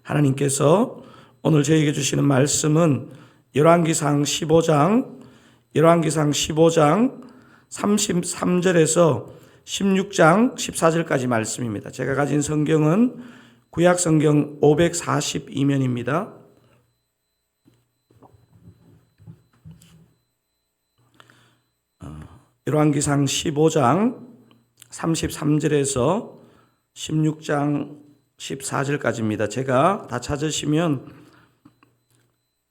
하나님께서 오늘 저에게 주시는 말씀은 열왕기상 15장 33절에서 16장 14절까지 말씀입니다. 제가 가진 성경은 구약 성경 542면입니다. 열왕기상 15장 33절에서 16장 14절까지입니다. 제가 다 찾으시면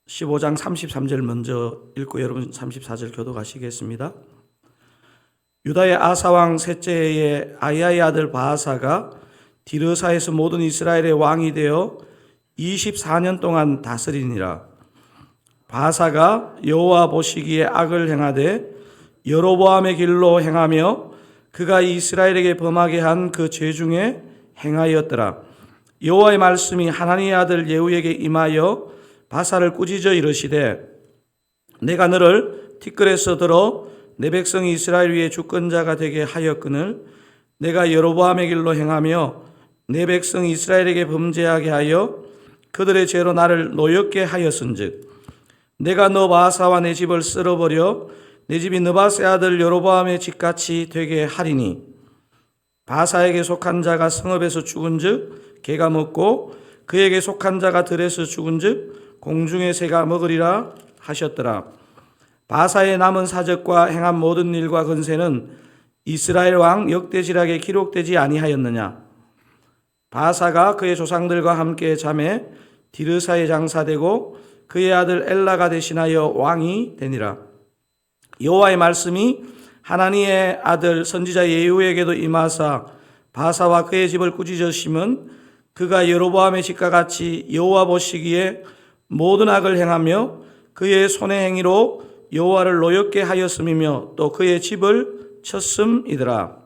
15장 33절 먼저 읽고 여러분 34절 교독하시겠습니다. 유다의 아사왕 셋째 해에 아히야의 아들 바하사가 디르사에서 모든 이스라엘의 왕이 되어 24년 동안 다스리니라. 바하사가 여호와 보시기에 악을 행하되 여로보암의 길로 행하며 그가 이스라엘에게 범하게 한 그 죄 중에 행하였더라. 여호와의 말씀이 하나니의 아들 예후에게 임하여 바사를 꾸짖어 이르시되 내가 너를 티끌에서 들어 내 백성 이스라엘 위에 주권자가 되게 하였거늘 내가 여로보암의 길로 행하며 내 백성 이스라엘에게 범죄하게 하여 그들의 죄로 나를 노엽게 하였은즉 내가 너 바사와 내 집을 쓸어버려 내 집이 느바세 아들 여로보암의 집같이 되게 하리니 바사에게 속한 자가 성읍에서 죽은즉 개가 먹고 그에게 속한 자가 들에서 죽은즉 공중의 새가 먹으리라 하셨더라. 바사의 남은 사적과 행한 모든 일과 건세는 이스라엘 왕 역대지락에 기록되지 아니하였느냐. 바사가 그의 조상들과 함께 잠에 디르사에 장사되고 그의 아들 엘라가 대신하여 왕이 되니라. 여호와의 말씀이 하나니의 아들 선지자 예후에게도 임하사 바사와 그의 집을 꾸짖으심은 그가 여로보암의 집과 같이 여호와 보시기에 모든 악을 행하며 그의 손의 행위로 여호와를 노엽게 하였음이며 또 그의 집을 쳤음이더라.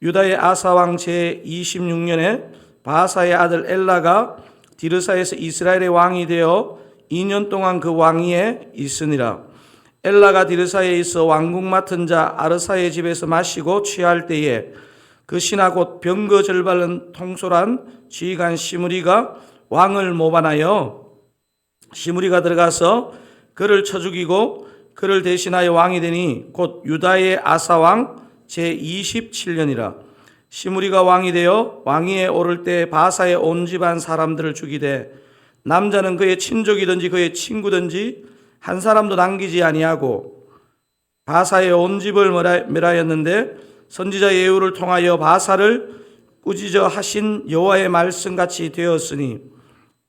유다의 아사왕 제26년에 바사의 아들 엘라가 디르사에서 이스라엘의 왕이 되어 2년 동안 그 왕위에 있으니라. 엘라가 디르사에 있어 왕국 맡은 자 아르사의 집에서 마시고 취할 때에 그 신하 곧 병거절 바른 통솔한 지휘관 시므리가 왕을 모반하여 시므리가 들어가서 그를 쳐 죽이고 그를 대신하여 왕이 되니 곧 유다의 아사왕 제27년이라. 시므리가 왕이 되어 왕위에 오를 때 바사의 온 집안 사람들을 죽이되 남자는 그의 친족이든지 그의 친구든지 한 사람도 남기지 아니하고 바사의 온 집을 멸하였는데 선지자 예후를 통하여 바사를 꾸짖어 하신 여호와의 말씀같이 되었으니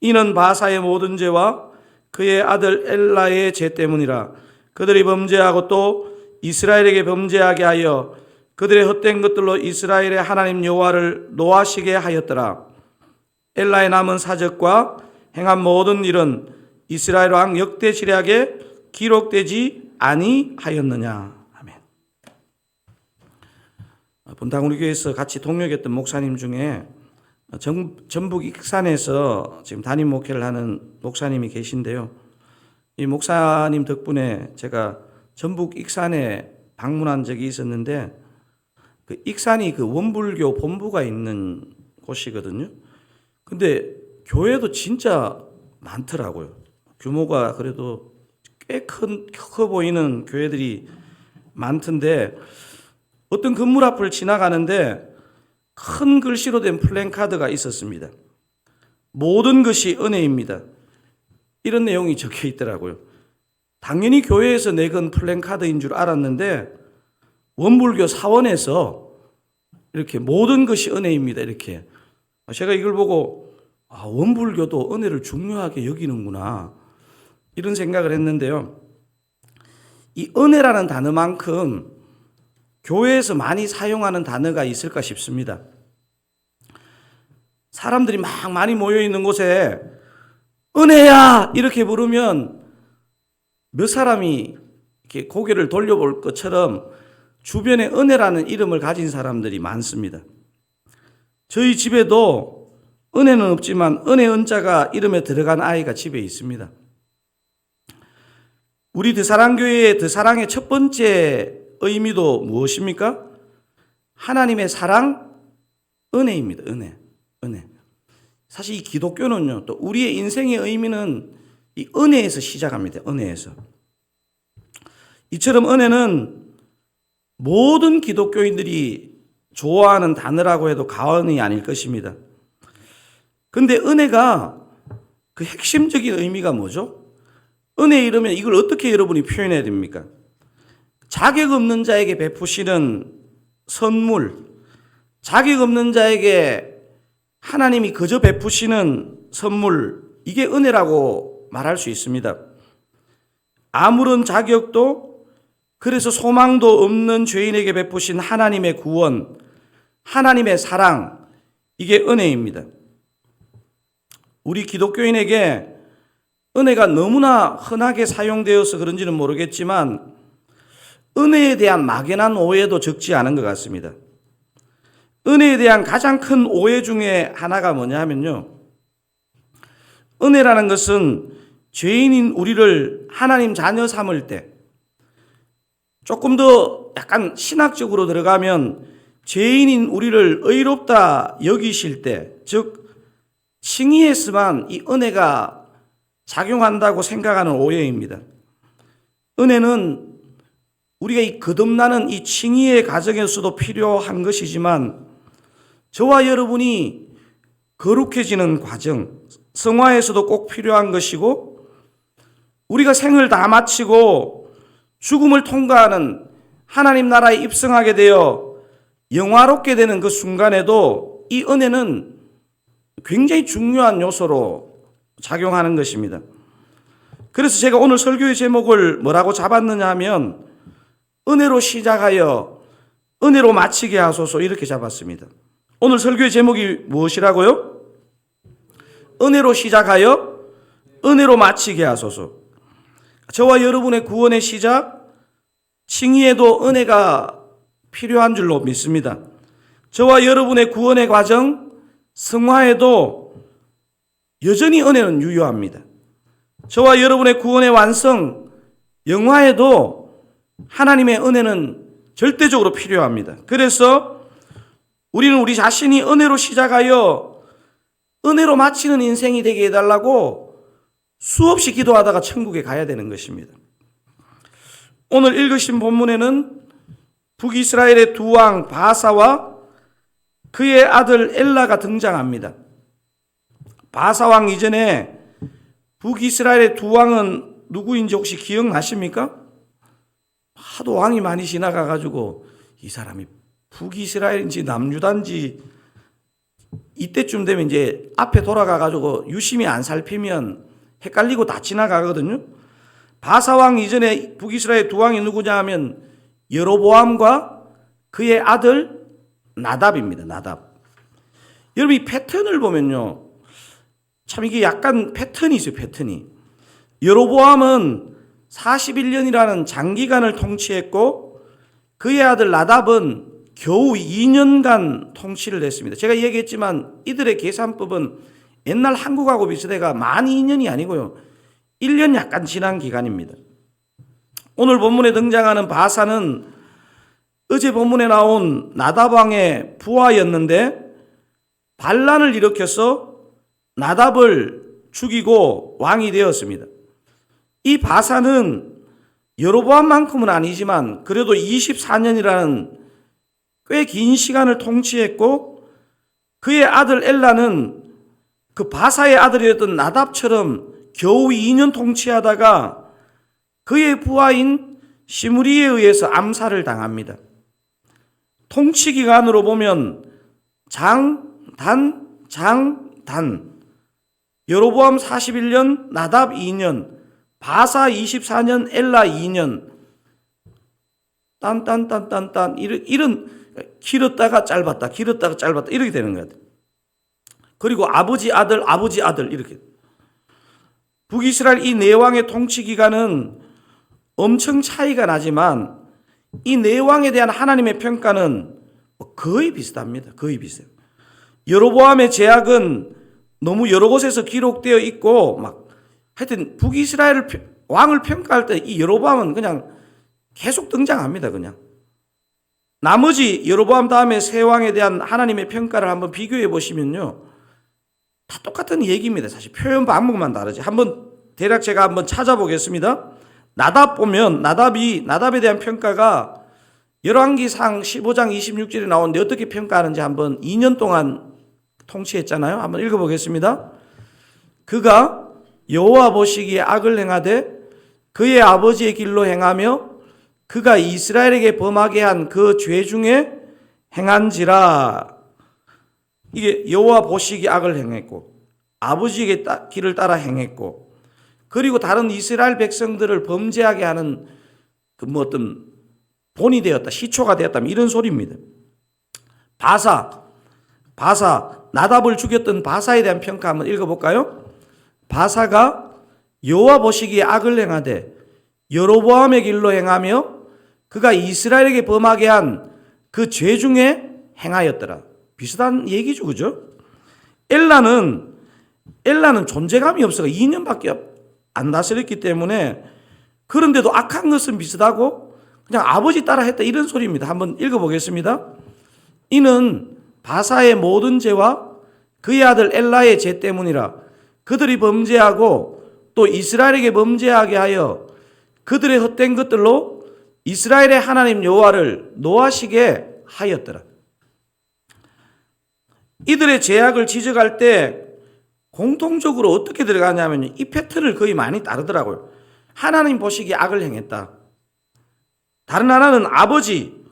이는 바사의 모든 죄와 그의 아들 엘라의 죄 때문이라. 그들이 범죄하고 또 이스라엘에게 범죄하게 하여 그들의 헛된 것들로 이스라엘의 하나님 여호와를 노하시게 하였더라. 엘라의 남은 사적과 행한 모든 일은 이스라엘 왕 역대지략에 기록되지 아니하였느냐. 아멘. 본당 우리 교회에서 같이 동역했던 목사님 중에 전북 익산에서 지금 담임 목회를 하는 목사님이 계신데요. 이 목사님 덕분에 제가 전북 익산에 방문한 적이 있었는데 그 익산이 그 원불교 본부가 있는 곳이거든요. 근데 교회도 진짜 많더라고요. 규모가 그래도 꽤 커 보이는 교회들이 많던데 어떤 건물 앞을 지나가는데 큰 글씨로 된 플랜카드가 있었습니다. 모든 것이 은혜입니다. 이런 내용이 적혀 있더라고요. 당연히 교회에서 내건 플랜카드인 줄 알았는데 원불교 사원에서 이렇게 모든 것이 은혜입니다. 이렇게 제가 이걸 보고 원불교도 은혜를 중요하게 여기는구나 이런 생각을 했는데요. 이 은혜라는 단어만큼 교회에서 많이 사용하는 단어가 있을까 싶습니다. 사람들이 막 많이 모여 있는 곳에 은혜야 이렇게 부르면 몇 사람이 이렇게 고개를 돌려볼 것처럼 주변에 은혜라는 이름을 가진 사람들이 많습니다. 저희 집에도 은혜는 없지만 은혜 은자가 이름에 들어간 아이가 집에 있습니다. 우리 드사랑교회의 드사랑의 첫 번째 의미도 무엇입니까? 하나님의 사랑, 은혜입니다. 은혜. 사실 이 기독교는요, 또 우리의 인생의 의미는 이 은혜에서 시작합니다. 은혜에서. 이처럼 은혜는 모든 기독교인들이 좋아하는 단어라고 해도 과언이 아닐 것입니다. 근데 은혜가 그 핵심적인 의미가 뭐죠? 은혜 이러면 이걸 어떻게 여러분이 표현해야 됩니까? 자격 없는 자에게 베푸시는 선물, 자격 없는 자에게 하나님이 그저 베푸시는 선물, 이게 은혜라고 말할 수 있습니다. 아무런 자격도, 그래서 소망도 없는 죄인에게 베푸신 하나님의 구원, 하나님의 사랑, 이게 은혜입니다. 우리 기독교인에게 은혜가 너무나 흔하게 사용되어서 그런지는 모르겠지만 은혜에 대한 막연한 오해도 적지 않은 것 같습니다. 은혜에 대한 가장 큰 오해 중에 하나가 뭐냐 하면요, 은혜라는 것은 죄인인 우리를 하나님 자녀 삼을 때, 조금 더 약간 신학적으로 들어가면 죄인인 우리를 의롭다 여기실 때, 즉 칭의에서만 이 은혜가 작용한다고 생각하는 오해입니다. 은혜는 우리가 이 거듭나는 이 칭의의 과정에서도 필요한 것이지만 저와 여러분이 거룩해지는 과정, 성화에서도 꼭 필요한 것이고, 우리가 생을 다 마치고 죽음을 통과하는 하나님 나라에 입성하게 되어 영화롭게 되는 그 순간에도 이 은혜는 굉장히 중요한 요소로 작용하는 것입니다. 그래서 제가 오늘 설교의 제목을 뭐라고 잡았느냐 하면 은혜로 시작하여 은혜로 마치게 하소서, 이렇게 잡았습니다. 오늘 설교의 제목이 무엇이라고요? 은혜로 시작하여 은혜로 마치게 하소서. 저와 여러분의 구원의 시작, 칭의에도 은혜가 필요한 줄로 믿습니다. 저와 여러분의 구원의 과정, 성화에도 여전히 은혜는 유효합니다. 저와 여러분의 구원의 완성, 영화에도 하나님의 은혜는 절대적으로 필요합니다. 그래서 우리는 우리 자신이 은혜로 시작하여 은혜로 마치는 인생이 되게 해달라고 수없이 기도하다가 천국에 가야 되는 것입니다. 오늘 읽으신 본문에는 북이스라엘의 두 왕 바사와 그의 아들 엘라가 등장합니다. 바사왕 이전에 북이스라엘의 두 왕은 누구인지 혹시 기억나십니까? 하도 왕이 많이 지나가가지고 이 사람이 북이스라엘인지 남유다인지 이때쯤 되면 이제 앞에 돌아가가지고 유심히 안 살피면 헷갈리고 다 지나가거든요. 바사왕 이전에 북이스라엘 두 왕이 누구냐 하면 여로보암과 그의 아들 나답입니다. 나답. 여러분 이 패턴을 보면요, 참 이게 약간 패턴이 있어요. 패턴이. 여로보암은 41년이라는 장기간을 통치했고 그의 아들 나답은 겨우 2년간 통치를 했습니다. 제가 얘기했지만 이들의 계산법은 옛날 한국하고 비슷해가 만 2년이 아니고요, 1년 약간 지난 기간입니다. 오늘 본문에 등장하는 바사는 어제 본문에 나온 나답 왕의 부하였는데 반란을 일으켜서 나답을 죽이고 왕이 되었습니다. 이 바사는 여로보암만큼은 아니지만 그래도 24년이라는 꽤 긴 시간을 통치했고 그의 아들 엘라는 그 바사의 아들이었던 나답처럼 겨우 2년 통치하다가 그의 부하인 시므리에 의해서 암살을 당합니다. 통치 기간으로 보면 장, 단. 여로보암 41년, 나답 2년, 바사 24년, 엘라 2년. 딴 이런 길었다가 짧았다, 길었다가 짧았다 이렇게 되는 것 같아요. 그리고 아버지 아들 이렇게. 북이스라엘 이 네 왕의 통치 기간은 엄청 차이가 나지만 이 네 왕에 대한 하나님의 평가는 거의 비슷합니다. 거의 비슷해요. 여로보암의 제약은 너무 여러 곳에서 기록되어 있고 막 하여튼 북이스라엘 왕을 평가할 때 이 여로보암은 그냥 계속 등장합니다. 그냥. 나머지 여로보암 다음에 세 왕에 대한 하나님의 평가를 한번 비교해 보시면요, 다 똑같은 얘기입니다. 사실 표현 방법만 다르지. 한번 대략 제가 한번 찾아보겠습니다. 나답 보면 나답에 대한 평가가 열왕기상 15장 26절에 나오는데 어떻게 평가하는지 한번 2년 동안 통치했잖아요. 한번 읽어보겠습니다. 그가 여호와 보시기에 악을 행하되 그의 아버지의 길로 행하며 그가 이스라엘에게 범하게 한 그 죄 중에 행한지라. 이게 여호와 보시기에 악을 행했고 아버지의 길을 따라 행했고 그리고 다른 이스라엘 백성들을 범죄하게 하는 그 어떤 본이 되었다, 시초가 되었다, 이런 소리입니다. 바사, 나답을 죽였던 바사에 대한 평가 한번 읽어볼까요? 바사가 여호와 보시기에 악을 행하되 여로보암의 길로 행하며 그가 이스라엘에게 범하게 한 그 죄 중에 행하였더라. 비슷한 얘기죠, 그죠? 엘라는 존재감이 없어서 2년밖에 안 다스렸기 때문에 그런데도 악한 것은 비슷하고 그냥 아버지 따라 했다, 이런 소리입니다. 한번 읽어보겠습니다. 이는 바사의 모든 죄와 그의 아들 엘라의 죄 때문이라. 그들이 범죄하고 또 이스라엘에게 범죄하게 하여 그들의 헛된 것들로 이스라엘의 하나님 여호와를 노하시게 하였더라. 이들의 죄악을 지적할 때 공통적으로 어떻게 들어가냐면 이 패턴을 거의 많이 따르더라고요. 하나님 보시기에 악을 행했다. 다른 하나는 아버지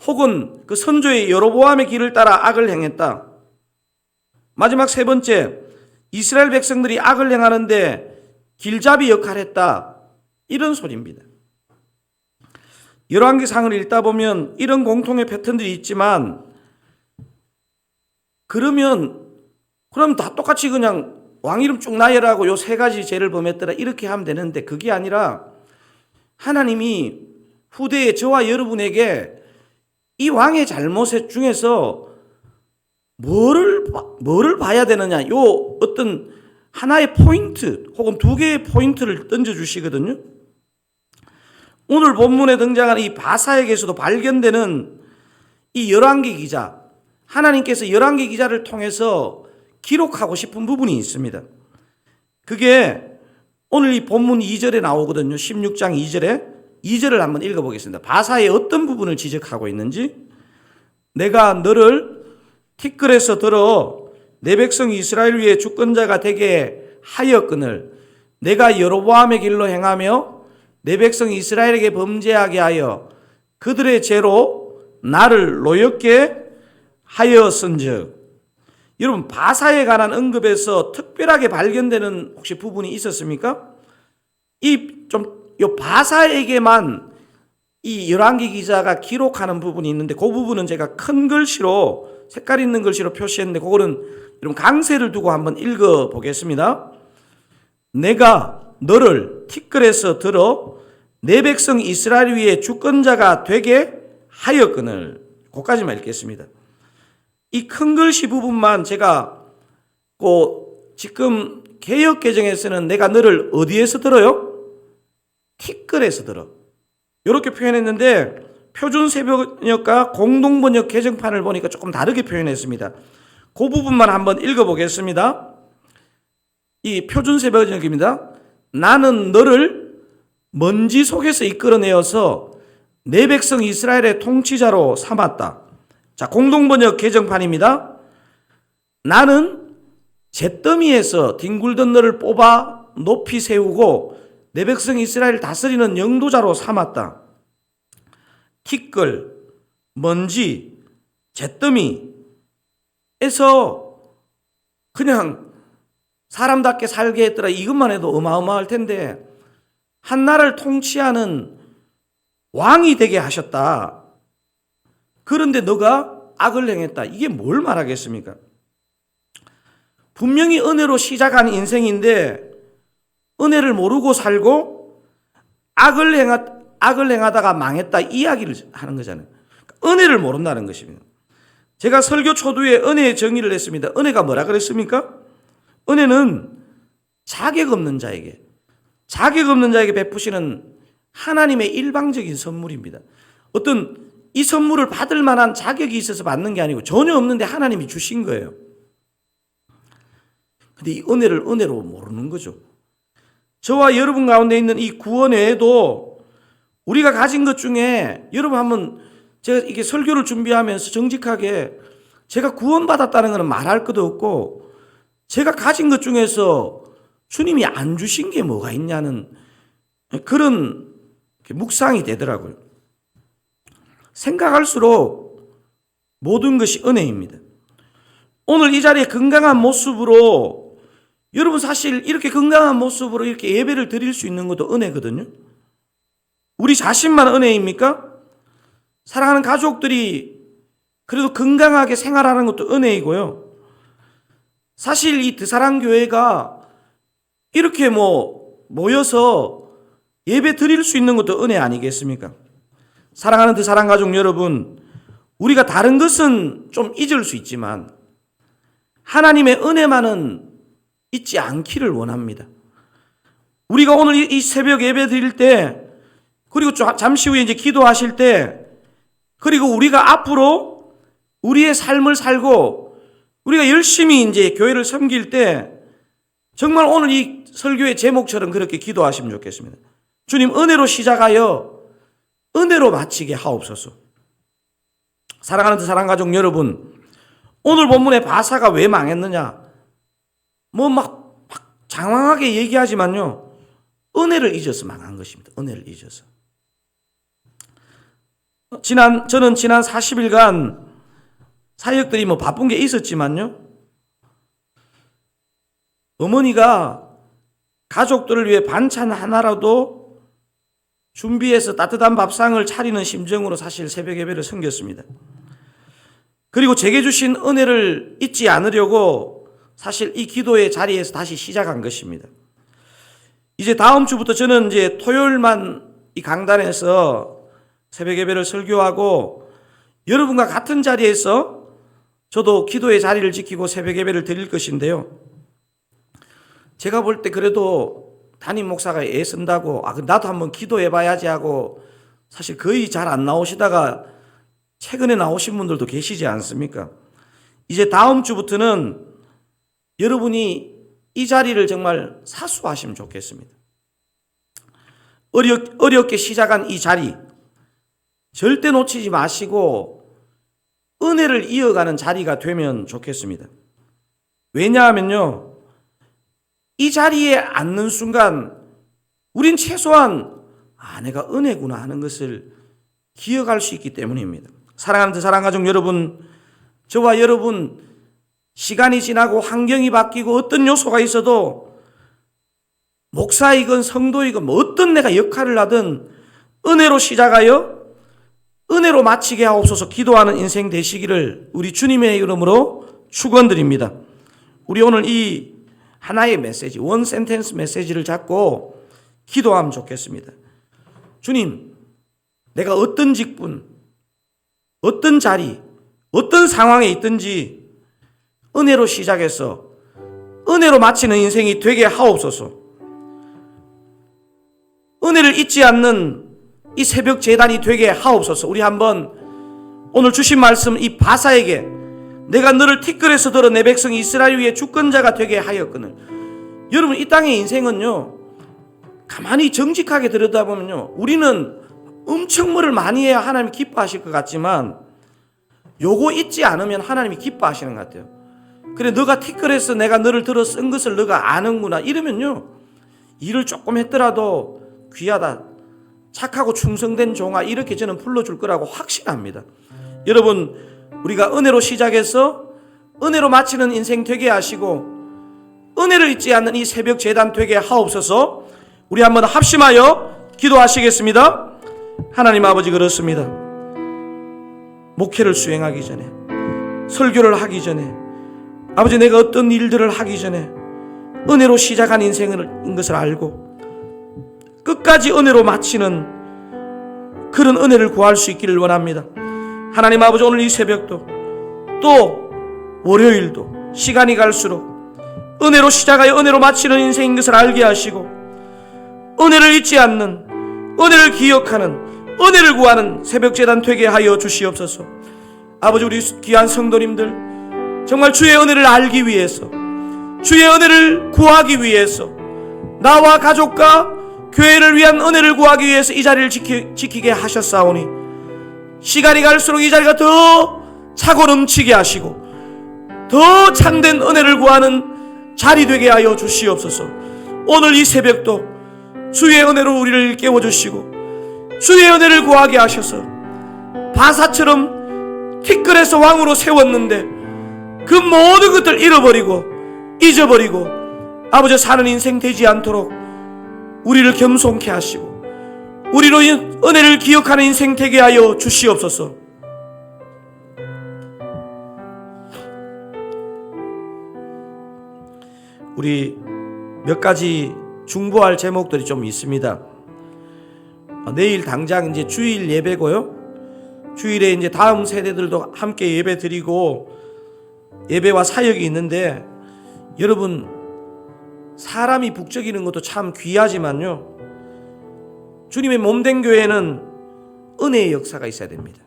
혹은 그 선조의 여로보암의 길을 따라 악을 행했다. 마지막 세 번째, 이스라엘 백성들이 악을 행하는데 길잡이 역할을 했다, 이런 소리입니다. 열왕기상을 읽다 보면 이런 공통의 패턴들이 있지만 그럼 다 똑같이 그냥 왕 이름 쭉 나열하고 요 세 가지 죄를 범했더라 이렇게 하면 되는데 그게 아니라 하나님이 후대의 저와 여러분에게 이 왕의 잘못 중에서 뭐를 봐야 되느냐, 요 어떤 하나의 포인트 혹은 두 개의 포인트를 던져주시거든요. 오늘 본문에 등장하는 이 바사에게서도 발견되는 이 열왕기 기자, 하나님께서 열왕기 기자를 통해서 기록하고 싶은 부분이 있습니다. 그게 오늘 이 본문 2절에 나오거든요. 16장 2절을 한번 읽어보겠습니다. 바사의 어떤 부분을 지적하고 있는지. 내가 너를 티끌에서 들어 내 백성 이스라엘 위에 주권자가 되게 하였거늘 내가 여로보암의 길로 행하며 내 백성 이스라엘에게 범죄하게 하여 그들의 죄로 나를 노엽게 하였은즉. 여러분, 바사에 관한 언급에서 특별하게 발견되는 혹시 부분이 있었습니까? 요 바사에게만 이 열왕기 기자가 기록하는 부분이 있는데 그 부분은 제가 큰 글씨로, 색깔 있는 글씨로 표시했는데 그거는 여러분 강세를 두고 한번 읽어 보겠습니다. 내가 너를 티끌에서 들어 내 백성 이스라엘 위에 주권자가 되게 하였거늘. 거기까지만 읽겠습니다. 이 큰 글씨 부분만 제가 지금 개역 개정에서는 내가 너를 어디에서 들어요? 티끌에서 들어. 이렇게 표현했는데 표준 새번역과 공동번역 개정판을 보니까 조금 다르게 표현했습니다. 그 부분만 한번 읽어보겠습니다. 이 표준 새번역입니다. 나는 너를 먼지 속에서 이끌어내어서 내 백성 이스라엘의 통치자로 삼았다. 자, 공동번역 개정판입니다. 나는 잿더미에서 뒹굴던 너를 뽑아 높이 세우고 내 백성 이스라엘을 다스리는 영도자로 삼았다. 티끌, 먼지, 잿더미에서 그냥 사람답게 살게 했더라, 이것만 해도 어마어마할 텐데 한 나라를 통치하는 왕이 되게 하셨다. 그런데 너가 악을 행했다. 이게 뭘 말하겠습니까? 분명히 은혜로 시작한 인생인데 은혜를 모르고 살고 악을 행하다가 망했다, 이 이야기를 하는 거잖아요. 은혜를 모른다는 것입니다. 제가 설교 초두에 은혜의 정의를 했습니다. 은혜가 뭐라 그랬습니까? 은혜는 자격 없는 자에게 베푸시는 하나님의 일방적인 선물입니다. 어떤 이 선물을 받을 만한 자격이 있어서 받는 게 아니고 전혀 없는데 하나님이 주신 거예요. 근데 이 은혜를 은혜로 모르는 거죠. 저와 여러분 가운데 있는 이 구원 외에도 우리가 가진 것 중에, 여러분 한번, 제가 이게 설교를 준비하면서 정직하게 제가 구원받았다는 것은 말할 것도 없고, 제가 가진 것 중에서 주님이 안 주신 게 뭐가 있냐는 그런 묵상이 되더라고요. 생각할수록 모든 것이 은혜입니다. 오늘 이 자리에 건강한 모습으로, 여러분 사실 이렇게 건강한 모습으로 이렇게 예배를 드릴 수 있는 것도 은혜거든요. 우리 자신만 은혜입니까? 사랑하는 가족들이 그래도 건강하게 생활하는 것도 은혜이고요. 사실 이 드사랑교회가 이렇게 모여서 예배 드릴 수 있는 것도 은혜 아니겠습니까? 사랑하는 드사랑 가족 여러분, 우리가 다른 것은 좀 잊을 수 있지만 하나님의 은혜만은 잊지 않기를 원합니다. 우리가 오늘 이 새벽 예배 드릴 때, 그리고 잠시 후에 이제 기도하실 때, 그리고 우리가 앞으로 우리의 삶을 살고 우리가 열심히 이제 교회를 섬길 때, 정말 오늘 이 설교의 제목처럼 그렇게 기도하시면 좋겠습니다. 주님, 은혜로 시작하여 은혜로 마치게 하옵소서. 사랑하는 드사랑 가족 여러분, 오늘 본문의 바사가 왜 망했느냐? 막 장황하게 얘기하지만요, 은혜를 잊어서 망한 것입니다. 은혜를 잊어서. 저는 지난 40일간 사역들이 바쁜 게 있었지만요, 어머니가 가족들을 위해 반찬 하나라도 준비해서 따뜻한 밥상을 차리는 심정으로 사실 새벽 예배를 섬겼습니다. 그리고 제게 주신 은혜를 잊지 않으려고 사실 이 기도의 자리에서 다시 시작한 것입니다. 이제 다음 주부터 저는 이제 토요일만 이 강단에서 새벽 예배를 설교하고, 여러분과 같은 자리에서 저도 기도의 자리를 지키고 새벽 예배를 드릴 것인데요. 제가 볼 때 그래도 담임 목사가 애쓴다고 나도 한번 기도해 봐야지 하고 사실 거의 잘 안 나오시다가 최근에 나오신 분들도 계시지 않습니까? 이제 다음 주부터는 여러분이 이 자리를 정말 사수하시면 좋겠습니다. 어렵게 시작한 이 자리 절대 놓치지 마시고 은혜를 이어가는 자리가 되면 좋겠습니다. 왜냐하면요, 이 자리에 앉는 순간 우린 최소한 내가 은혜구나 하는 것을 기억할 수 있기 때문입니다. 사랑하는 드사랑 가족 여러분, 저와 여러분 시간이 지나고 환경이 바뀌고 어떤 요소가 있어도 목사이건 성도이건 어떤 내가 역할을 하든 은혜로 시작하여 은혜로 마치게 하옵소서 기도하는 인생 되시기를 우리 주님의 이름으로 축원드립니다. 우리 오늘 이 하나의 메시지, 원 센텐스 메시지를 잡고 기도하면 좋겠습니다. 주님, 내가 어떤 직분, 어떤 자리, 어떤 상황에 있든지 은혜로 시작해서 은혜로 마치는 인생이 되게 하옵소서. 은혜를 잊지 않는 이 새벽 제단이 되게 하옵소서. 우리 한번 오늘 주신 말씀 이 바사에게 내가 너를 티끌에서 들어 내 백성 이스라엘 위에 주권자가 되게 하였거늘. 여러분, 이 땅의 인생은요, 가만히 정직하게 들여다보면요, 우리는 엄청 뭐를 많이 해야 하나님이 기뻐하실 것 같지만 요거 잊지 않으면 하나님이 기뻐하시는 것 같아요. 그래, 너가 티끌에서 내가 너를 들어 쓴 것을 너가 아는구나 이러면요, 일을 조금 했더라도 귀하다, 착하고 충성된 종아 이렇게 저는 불러줄 거라고 확신합니다. 여러분, 우리가 은혜로 시작해서 은혜로 마치는 인생 되게 하시고 은혜를 잊지 않는 이 새벽 제단 되게 하옵소서. 우리 한번 합심하여 기도하시겠습니다. 하나님 아버지, 그렇습니다. 목회를 수행하기 전에, 설교를 하기 전에, 아버지 내가 어떤 일들을 하기 전에 은혜로 시작한 인생인 것을 알고 끝까지 은혜로 마치는 그런 은혜를 구할 수 있기를 원합니다. 하나님 아버지, 오늘 이 새벽도 또 월요일도 시간이 갈수록 은혜로 시작하여 은혜로 마치는 인생인 것을 알게 하시고 은혜를 잊지 않는, 은혜를 기억하는, 은혜를 구하는 새벽제단 되게 하여 주시옵소서. 아버지, 우리 귀한 성도님들 정말 주의 은혜를 알기 위해서, 주의 은혜를 구하기 위해서, 나와 가족과 교회를 위한 은혜를 구하기 위해서 이 자리를 지키게 하셨사오니 시간이 갈수록 이 자리가 더 차고 넘치게 하시고 더 참된 은혜를 구하는 자리 되게 하여 주시옵소서. 오늘 이 새벽도 주의 은혜로 우리를 깨워주시고 주의 은혜를 구하게 하셔서 바사처럼 티끌에서 왕으로 세웠는데 그 모든 것들 잃어버리고 잊어버리고 아버지 사는 인생 되지 않도록 우리를 겸손케 하시고 우리로 은혜를 기억하는 인생 되게 하여 주시옵소서. 우리 몇 가지 중보할 제목들이 좀 있습니다. 내일 당장 이제 주일 예배고요. 주일에 이제 다음 세대들도 함께 예배 드리고 예배와 사역이 있는데, 여러분 사람이 북적이는 것도 참 귀하지만요, 주님의 몸된 교회는 은혜의 역사가 있어야 됩니다.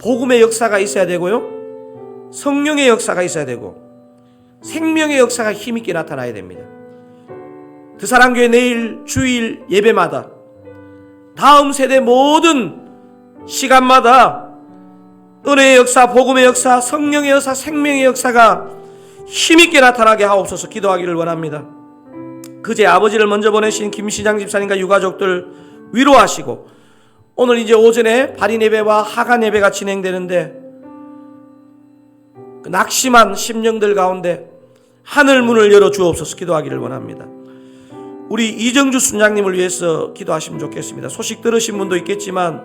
복음의 역사가 있어야 되고요, 성령의 역사가 있어야 되고 생명의 역사가 힘있게 나타나야 됩니다. 드사랑교회 내일 주일 예배마다 다음 세대 모든 시간마다 은혜의 역사, 복음의 역사, 성령의 역사, 생명의 역사가 힘있게 나타나게 하옵소서 기도하기를 원합니다. 그제 아버지를 먼저 보내신 김시장 집사님과 유가족들 위로하시고, 오늘 이제 오전에 발인 예배와 하간 예배가 진행되는데 그 낙심한 심령들 가운데 하늘 문을 열어 주옵소서 기도하기를 원합니다. 우리 이정주 순장님을 위해서 기도하시면 좋겠습니다. 소식 들으신 분도 있겠지만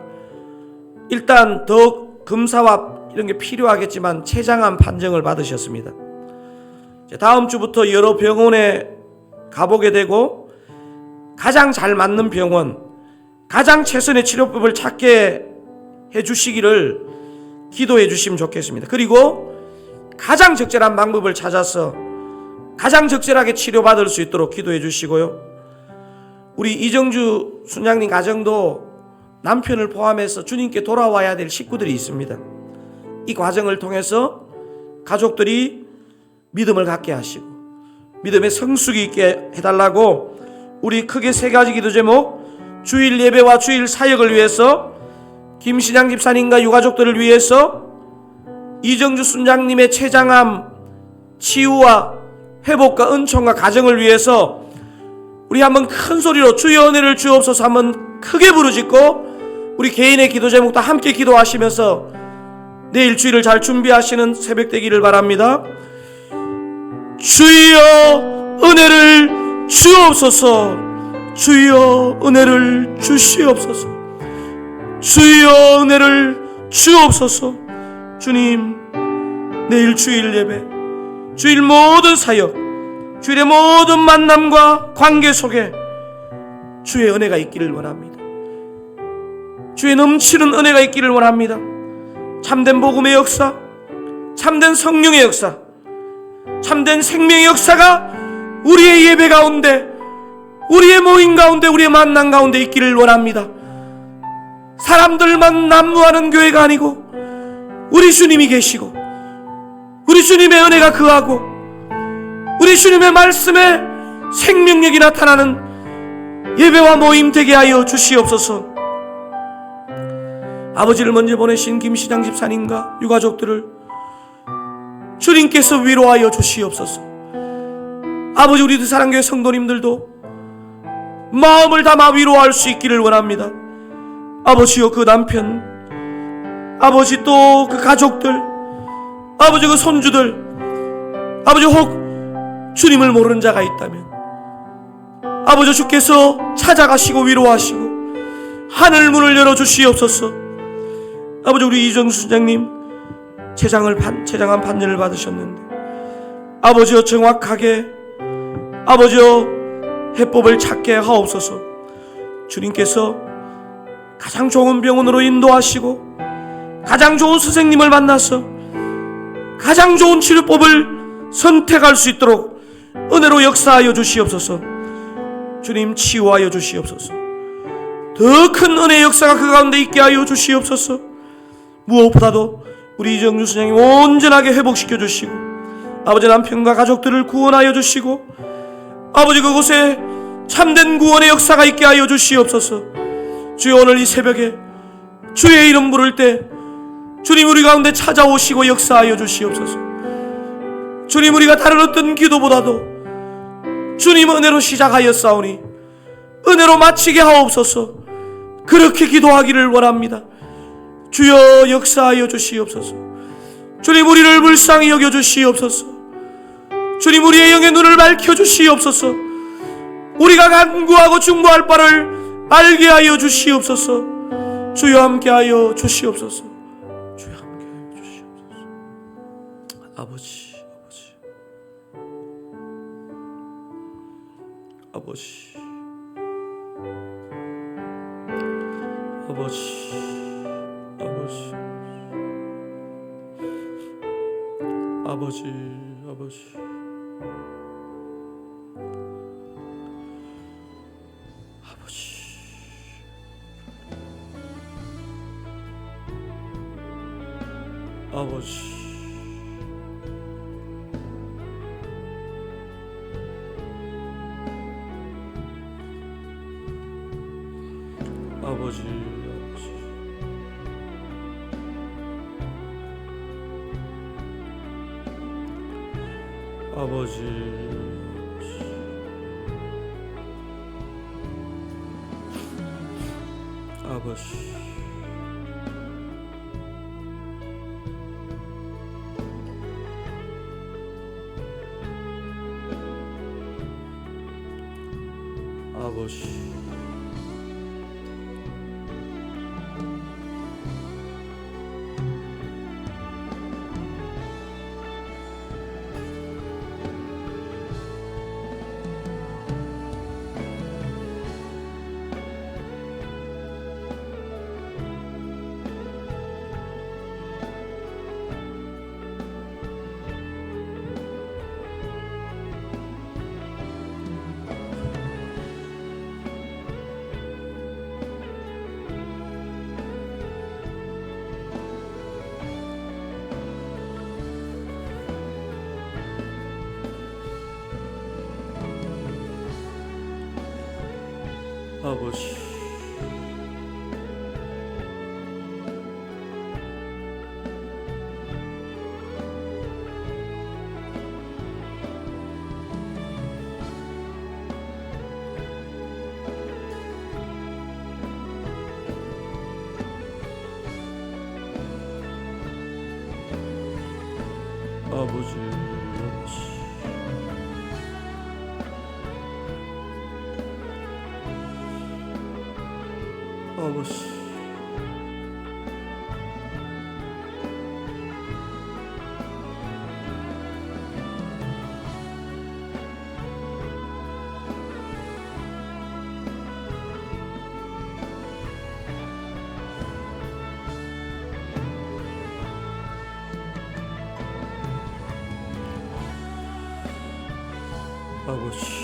일단 더 검사와 이런 게 필요하겠지만 췌장암 판정을 받으셨습니다. 다음 주부터 여러 병원에 가보게 되고 가장 잘 맞는 병원, 가장 최선의 치료법을 찾게 해주시기를 기도해 주시면 좋겠습니다. 그리고 가장 적절한 방법을 찾아서 가장 적절하게 치료받을 수 있도록 기도해 주시고요. 우리 이정주 순장님 가정도 남편을 포함해서 주님께 돌아와야 될 식구들이 있습니다. 이 과정을 통해서 가족들이 믿음을 갖게 하시고 믿음의 성숙이 있게 해달라고 우리 크게 세 가지 기도 제목, 주일 예배와 주일 사역을 위해서, 김시장 집사님과 유가족들을 위해서, 이정주 순장님의 췌장암 치유와 회복과 은총과 가정을 위해서 우리 한번 큰 소리로 주의 은혜를 주옵소서 한번 크게 부르짖고 우리 개인의 기도 제목도 함께 기도하시면서 내일 주일을 잘 준비하시는 새벽 되기를 바랍니다. 주여 은혜를 주옵소서. 주여 은혜를 주시옵소서. 주여 은혜를 주옵소서. 주님, 내일 주일 예배, 주일 모든 사역, 주일의 모든 만남과 관계 속에 주의 은혜가 있기를 원합니다. 주의 넘치는 은혜가 있기를 원합니다. 참된 복음의 역사, 참된 성령의 역사, 참된 생명의 역사가 우리의 예배 가운데, 우리의 모임 가운데, 우리의 만남 가운데 있기를 원합니다. 사람들만 난무하는 교회가 아니고 우리 주님이 계시고 우리 주님의 은혜가 거하고 우리 주님의 말씀에 생명력이 나타나는 예배와 모임 되게 하여 주시옵소서. 아버지를 먼저 보내신 김시장 집사님과 유가족들을 주님께서 위로하여 주시옵소서. 아버지, 우리 드사랑교회 성도님들도 마음을 담아 위로할 수 있기를 원합니다. 아버지요, 그 남편, 아버지 또 그 가족들, 아버지 그 손주들, 아버지 혹 주님을 모르는 자가 있다면 아버지 주께서 찾아가시고 위로하시고 하늘 문을 열어주시옵소서. 아버지, 우리 이정수 순장님 췌장암 판정을 받으셨는데 아버지여 정확하게 아버지여 해법을 찾게 하옵소서. 주님께서 가장 좋은 병원으로 인도하시고 가장 좋은 선생님을 만나서 가장 좋은 치료법을 선택할 수 있도록 은혜로 역사하여 주시옵소서. 주님, 치유하여 주시옵소서. 더 큰 은혜의 역사가 그 가운데 있게 하여 주시옵소서. 무엇보다도 우리 이정주 선생님 온전하게 회복시켜 주시고 아버지 남편과 가족들을 구원하여 주시고 아버지 그곳에 참된 구원의 역사가 있게 하여 주시옵소서. 주여 오늘 이 새벽에 주의 이름 부를 때 주님 우리 가운데 찾아오시고 역사하여 주시옵소서. 주님 우리가 다른 어떤 기도보다도 주님 은혜로 시작하였사오니 은혜로 마치게 하옵소서. 그렇게 기도하기를 원합니다. 주여 역사하여 주시옵소서. 주님 우리를 불쌍히 여겨 주시옵소서. 주님 우리의 영의 눈을 밝혀 주시옵소서. 우리가 간구하고 중보할 바를 알게 하여 주시옵소서. 주여 함께하여 주시옵소서. 주여 함께하여 주시옵소서. 아버지 아버지 아버지